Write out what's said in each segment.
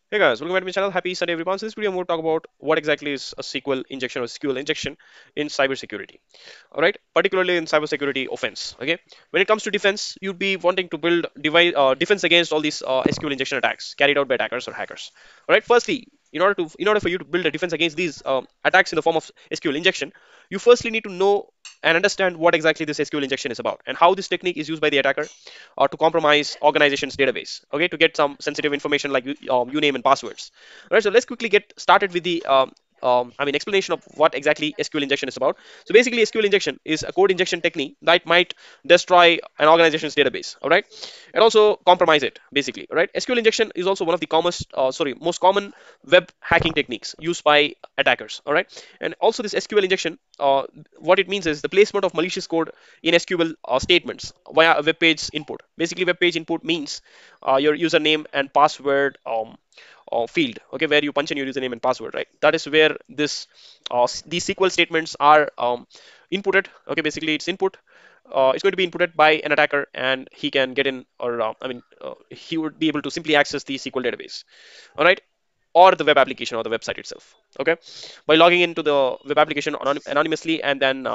Hey guys, welcome back to my channel. Happy Sunday, everyone. So this video, I'm going to talk about what exactly is a SQL injection or SQL injection in cybersecurity. All right, particularly in cybersecurity offense. Okay, when it comes to defense, you'd be wanting to build defense against all these SQL injection attacks carried out by attackers or hackers. All right, firstly, in order for you to build a defense against these attacks in the form of SQL injection, you firstly need to know and understand what exactly this SQL injection is about and how this technique is used by the attacker to compromise organization's database, okay, to get some sensitive information like username and passwords. All right, so let's quickly get started with the explanation of what exactly SQL injection is about. So basically, SQL injection is a code injection technique that might destroy an organization's database, all right, and also compromise it, basically, all right. SQL injection is also one of the most common web hacking techniques used by attackers, all right. And also this SQL injection, what it means is the placement of malicious code in SQL statements via a web page input. Basically, web page input means your username and password field, okay, where you punch in your username and password, right? That is where these SQL statements are inputted. Okay, basically it's input. It's going to be inputted by an attacker, and he can get in, or he would be able to simply access the SQL database. All right, or the web application or the website itself, okay, by logging into the web application anonymously, and then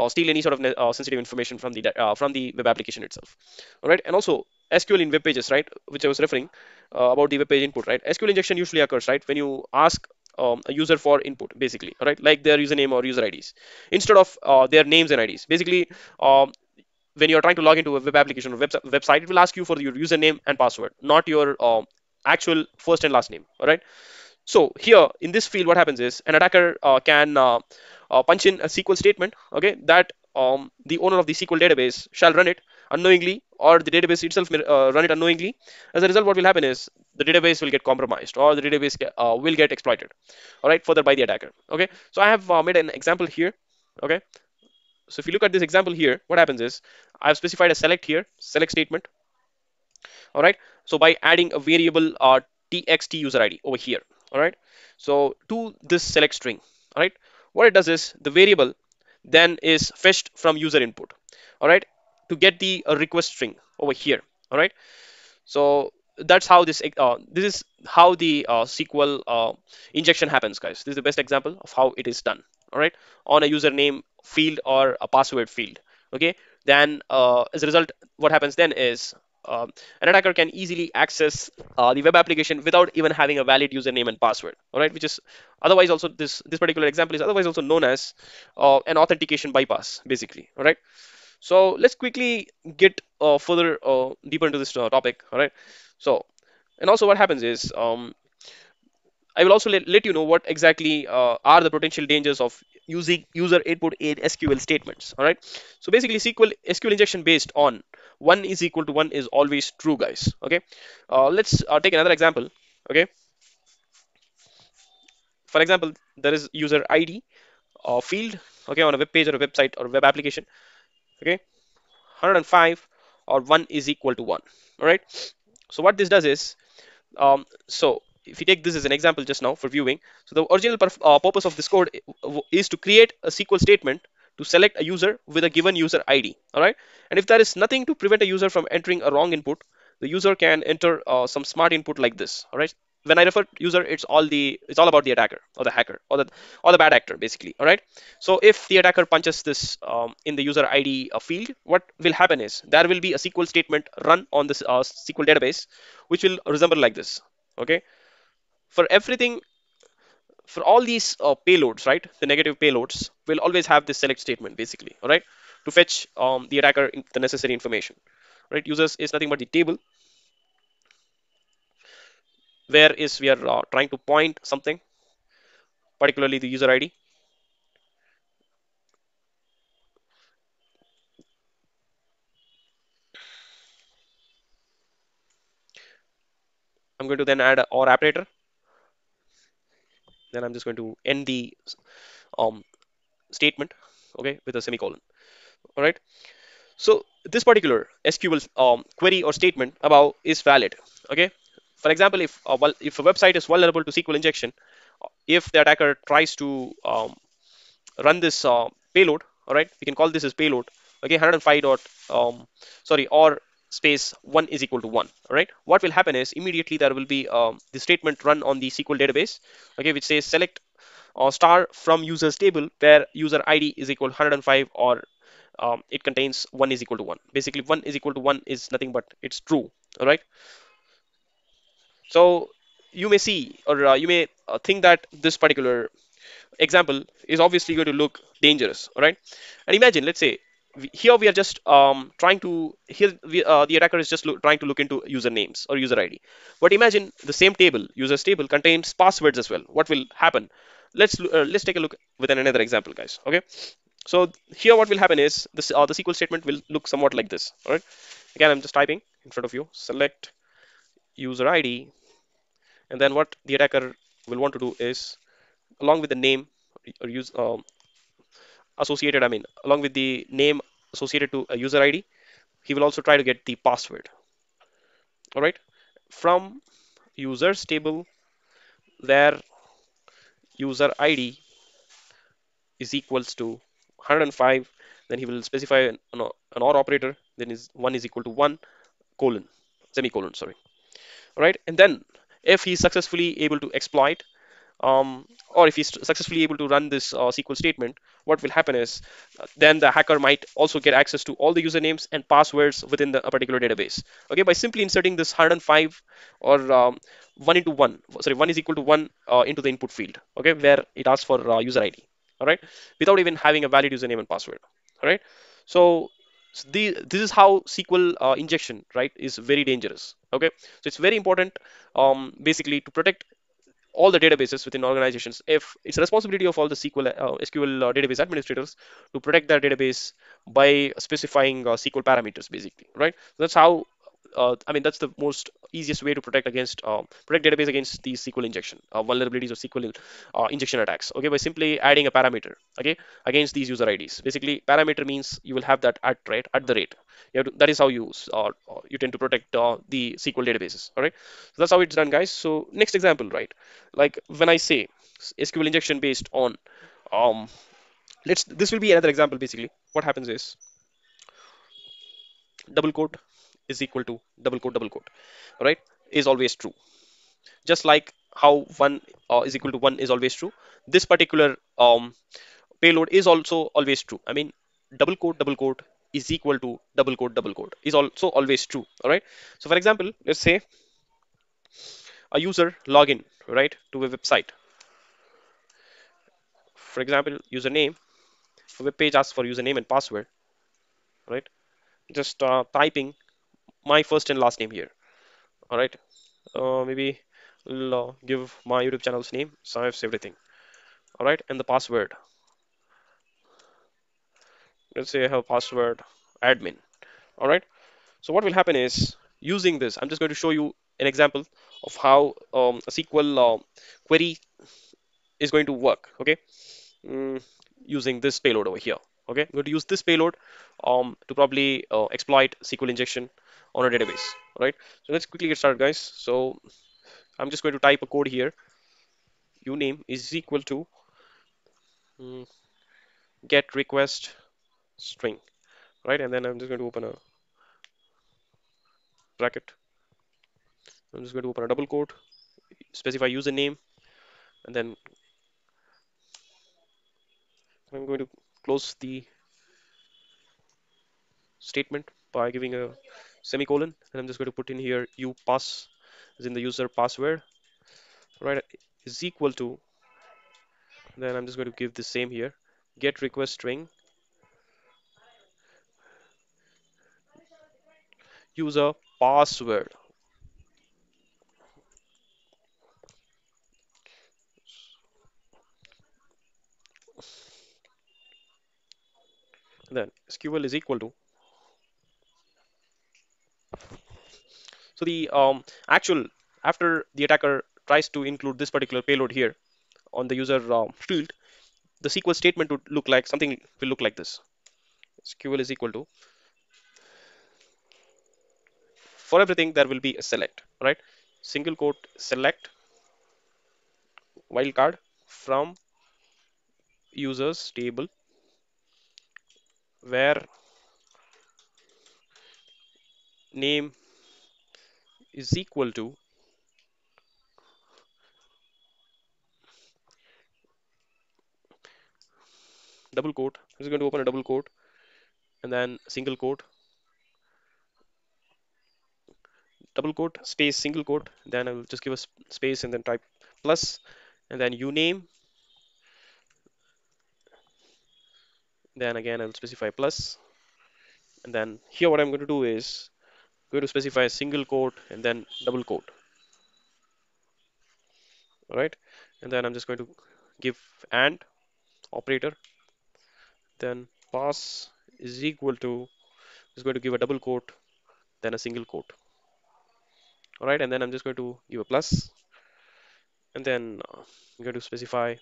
steal any sort of sensitive information from the web application itself. All right, and also SQL in web pages, right, which I was referring about the web page input, right? SQL injection usually occurs, right, when you ask a user for input, basically, all right, like their username or user IDs instead of their names and IDs. Basically, when you're trying to log into a web application or website, it will ask you for your username and password, not your actual first and last name. All right, so here in this field, what happens is an attacker can punch in a SQL statement, okay, that the owner of the SQL database shall run it unknowingly, or the database itself may run it unknowingly. As a result, what will happen is the database will get compromised, or the database will get exploited, all right, further by the attacker. Okay, so I have made an example here. Okay, so if you look at this example here, what happens is I've specified a select here, select statement. All right, so by adding a variable txt user id over here, all right, so to this select string, all right, what it does is the variable then is fetched from user input, all right, to get the request string over here. All right, so that's how this is how the SQL injection happens, guys. This is the best example of how it is done. All right, on a username field or a password field. Okay, then as a result, what happens then is an attacker can easily access the web application without even having a valid username and password. All right, which is otherwise also this particular example is otherwise also known as an authentication bypass, basically. All right. So let's quickly get further deeper into this topic. All right. So, and also what happens is I will also let you know what exactly are the potential dangers of using user input in SQL statements. All right. So basically, SQL injection based on one is equal to one is always true, guys. Okay. Let's take another example. Okay. For example, there is user ID field. Okay, on a web page or a website or a web application. Okay, 105 or 1 is equal to 1. All right, so what this does is so if you take this as an example just now for viewing, so the original purpose of this code is to create a SQL statement to select a user with a given user ID. All right, and if there is nothing to prevent a user from entering a wrong input, the user can enter some smart input like this. All right, when I refer to user, it's all about the attacker or the hacker or the bad actor, basically. All right, so if the attacker punches this in the user ID field, what will happen is there will be a SQL statement run on this SQL database, which will resemble like this. Okay, for everything, for all these payloads, right, the negative payloads will always have this select statement, basically. All right, to fetch the attacker the necessary information. Right, users is nothing but the table where is we are trying to point something, particularly the user ID. I'm going to then add a or operator. Then I'm just going to end the um, statement, okay, with a semicolon. All right. So this particular SQL query or statement above is valid. Okay. For example, if a website is vulnerable to SQL injection, if the attacker tries to run this payload, all right, we can call this as payload. Okay, 105 dot sorry, or space 1 is equal to 1. All right, what will happen is immediately there will be the statement run on the SQL database, okay, which says select star from users table where user ID is equal to 105, or it contains 1 is equal to 1. Basically 1 is equal to 1 is nothing but it's true. All right, so you may see, or you may think that this particular example is obviously going to look dangerous. All right, and imagine, let's say here we are just trying to here the attacker is just trying to look into usernames or user ID. But imagine the same table, users table, contains passwords as well. What will happen? Let's take a look with another example, guys. Okay, so here what will happen is this the SQL statement will look somewhat like this. All right, again I'm just typing in front of you, select user ID, and then what the attacker will want to do is, along with the name or use associated, I mean, along with the name associated to a user ID, he will also try to get the password. All right, from users table where user ID is equals to 105, then he will specify an OR operator, then is 1 is equal to 1 colon semicolon, sorry. All right, and then if he's successfully able to exploit, or if he's successfully able to run this SQL statement, what will happen is then the hacker might also get access to all the usernames and passwords within a particular database. Okay, by simply inserting this 105 or 1 into 1, sorry, 1 is equal to 1 into the input field. Okay, where it asks for user ID. All right, without even having a valid username and password. All right, so this is how SQL injection, right, is very dangerous. Okay, so it's very important, basically, to protect all the databases within organizations. If it's a responsibility of all the SQL database administrators to protect their database by specifying SQL parameters, basically, right? So that's how. I mean, that's the most easiest way to protect against protect database against the SQL injection vulnerabilities or SQL injection attacks. Okay, by simply adding a parameter, okay, against these user IDs. Basically, parameter means you will have that at, right, at the rate. That is how you tend to protect the SQL databases. All right, so that's how it's done, guys. So next example, right? Like when I say SQL injection based on, um, this will be another example. Basically, what happens is double quote is equal to double quote, right? Is always true. Just like how one is equal to one is always true. This particular payload is also always true. I mean, double quote is equal to double quote is also always true. All right. So for example, let's say a user login, right, to a website. For example, username. A web page asks for username and password, right? Just typing my first and last name here. All right. Maybe I'll give my YouTube channel's name. So I've saved everything. All right. And the password. Let's say I have password admin. All right. So what will happen is using this, I'm just going to show you an example of how a SQL query is going to work. Okay. Mm, using this payload over here. Okay. I'm going to use this payload to probably exploit SQL injection on a database. All right. So let's quickly get started, guys. So I'm just going to type a code here. Uname is equal to mm, get request string, right? And then I'm just going to open a bracket. I'm just going to open a double quote, specify username, and then I'm going to close the statement by giving a semicolon, and I'm just going to put in here u pass, as in the user password, right? Is equal to. Then I'm just going to give the same here. Get request string user password. And then SQL is equal to. So the actual, after the attacker tries to include this particular payload here on the user field, the SQL statement would look like something will look like this. SQL is equal to, for everything there will be a select, right? Single quote select wildcard from users table where name is equal to double quote. I'm just going to open a double quote and then single quote, double quote, space, single quote. Then I will just give a space and then type plus, and then uname. Then again, I will specify plus, and then here what I'm going to do is going to specify a single quote and then double quote. All right, and then I'm just going to give and operator. Then pass is equal to is going to give a double quote, then a single quote. All right, and then I'm just going to give a plus, and then I'm going to specify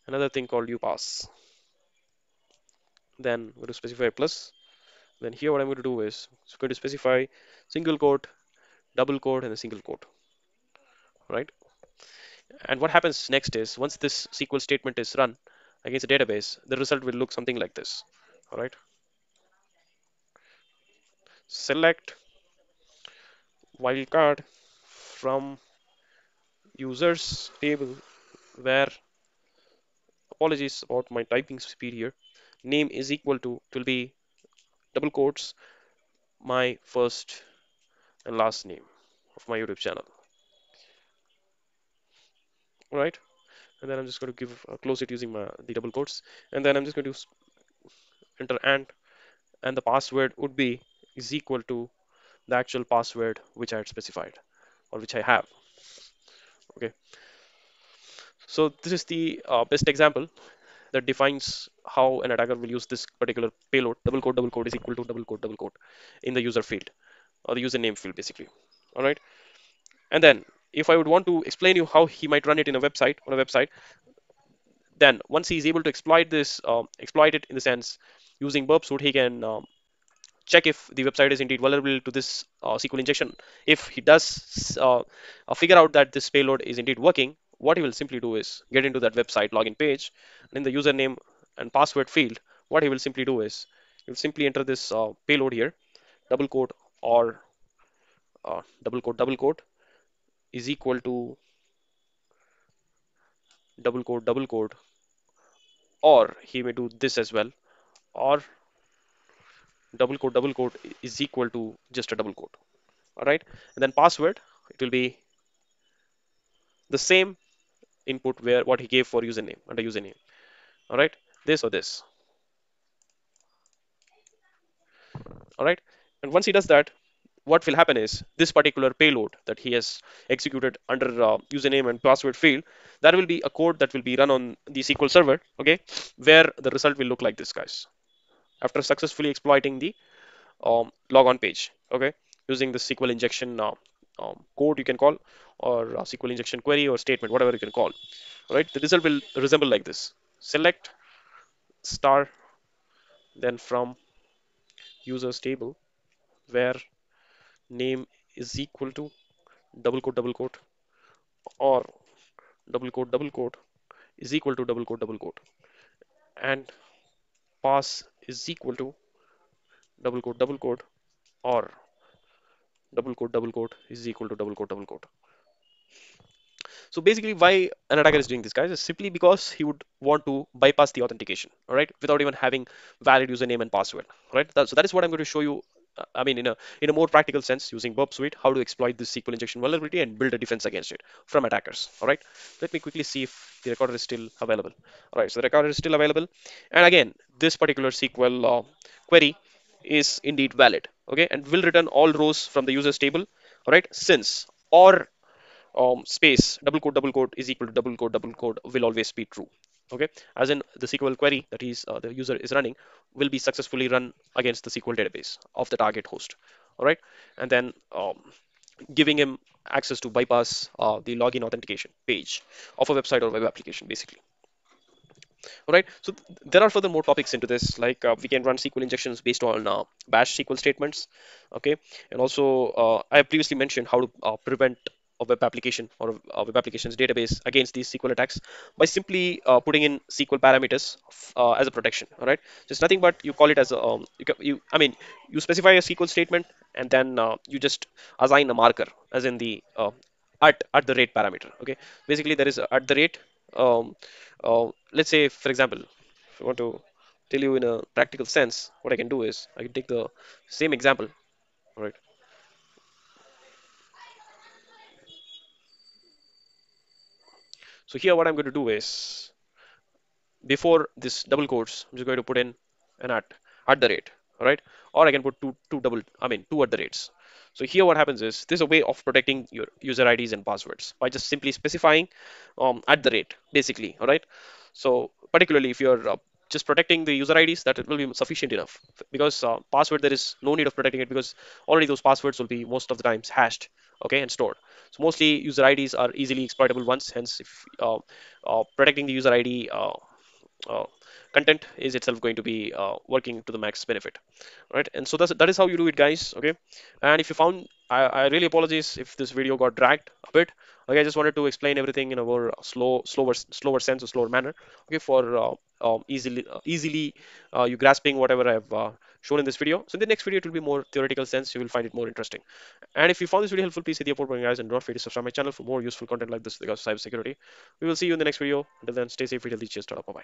another thing called upass. Then I'm going to specify plus. Then here what I'm going to do is it's going to specify single quote, double quote, and a single quote. Right? And what happens next is once this SQL statement is run against the database, the result will look something like this. All right. Select wildcard from users table where apologies about my typing speed here. Name is equal to it will be double quotes my first and last name of my YouTube channel. All right. And then I'm just going to give close it using the double quotes, and then I'm just going to enter and the password would be is equal to the actual password which I had specified or which I have. Okay, so this is the best example that defines how an attacker will use this particular payload. Double quote is equal to double quote in the user field or the username field basically. All right, and then if I would want to explain you how he might run it in a website on a website, then once he's able to exploit this, exploit it in the sense using burp suite, he can check if the website is indeed vulnerable to this SQL injection. If he does figure out that this payload is indeed working, what he will simply do is get into that website login page, and in the username and password field, what he will simply do is he will simply enter this payload here, double quote or double quote is equal to double quote, or he may do this as well, or double quote is equal to just a double quote. All right, and then password, it will be the same input where what he gave for username under username. All right, this or this. All right, and once he does that, what will happen is this particular payload that he has executed under username and password field, that will be a code that will be run on the SQL server. Okay, where the result will look like this, guys. After successfully exploiting the logon page, okay, using the SQL injection code you can call, or SQL injection query or statement, whatever you can call. All right, the result will resemble like this: select star, then from users table where name is equal to double quote or double quote is equal to double quote, and pass is equal to double quote or double quote is equal to double quote. So basically, why an attacker is doing this, guys, is simply because he would want to bypass the authentication, all right, without even having valid username and password, all right? So that is what I'm going to show you. I mean, in a more practical sense, using Burp Suite, how to exploit this SQL injection vulnerability and build a defense against it from attackers. All right. Let me quickly see if the recorder is still available. All right. So the recorder is still available, and again, this particular SQL query is indeed valid. Okay, and will return all rows from the users table. All right, since or space double quote is equal to double quote will always be true. Okay, as in the SQL query that the user is running will be successfully run against the SQL database of the target host. All right, and then giving him access to bypass the login authentication page of a website or web application basically. All right, so there are further more topics into this, like we can run SQL injections based on bash SQL statements. Okay, and also I have previously mentioned how to prevent a web application or a web application's database against these SQL attacks by simply putting in SQL parameters as a protection. All right, just nothing but you call it as a I mean you specify a SQL statement and then you just assign a marker as in the at the rate parameter. Okay, basically there is a at the rate. Um, let's say for example, if I want to tell you in a practical sense, what I can do is I can take the same example. All right. So here what I'm going to do is before this double quotes, I'm just going to put in an at the rate, all right? Or I can put two at the rates. So here what happens is there's a way of protecting your user IDs and passwords by just simply specifying at the rate, basically, all right? So particularly if you're just protecting the user IDs, that it will be sufficient enough because password there is no need of protecting it because already those passwords will be most of the times hashed, okay, and stored. So mostly user IDs are easily exploitable once. Hence, if protecting the user ID uh, content is itself going to be working to the max benefit, right? And so that is how you do it, guys. Okay, and if you found I really apologize if this video got dragged a bit. Okay, I just wanted to explain everything in a more slower sense or slower manner. Okay, for easily you grasping whatever I've shown in this video. So in the next video, it will be more theoretical sense. You will find it more interesting. And if you found this video helpful, please hit the upward button, guys, and don't forget to subscribe my channel for more useful content like this because cybersecurity. We will see you in the next video. Until then, stay safe, healthy, cheers, bye bye.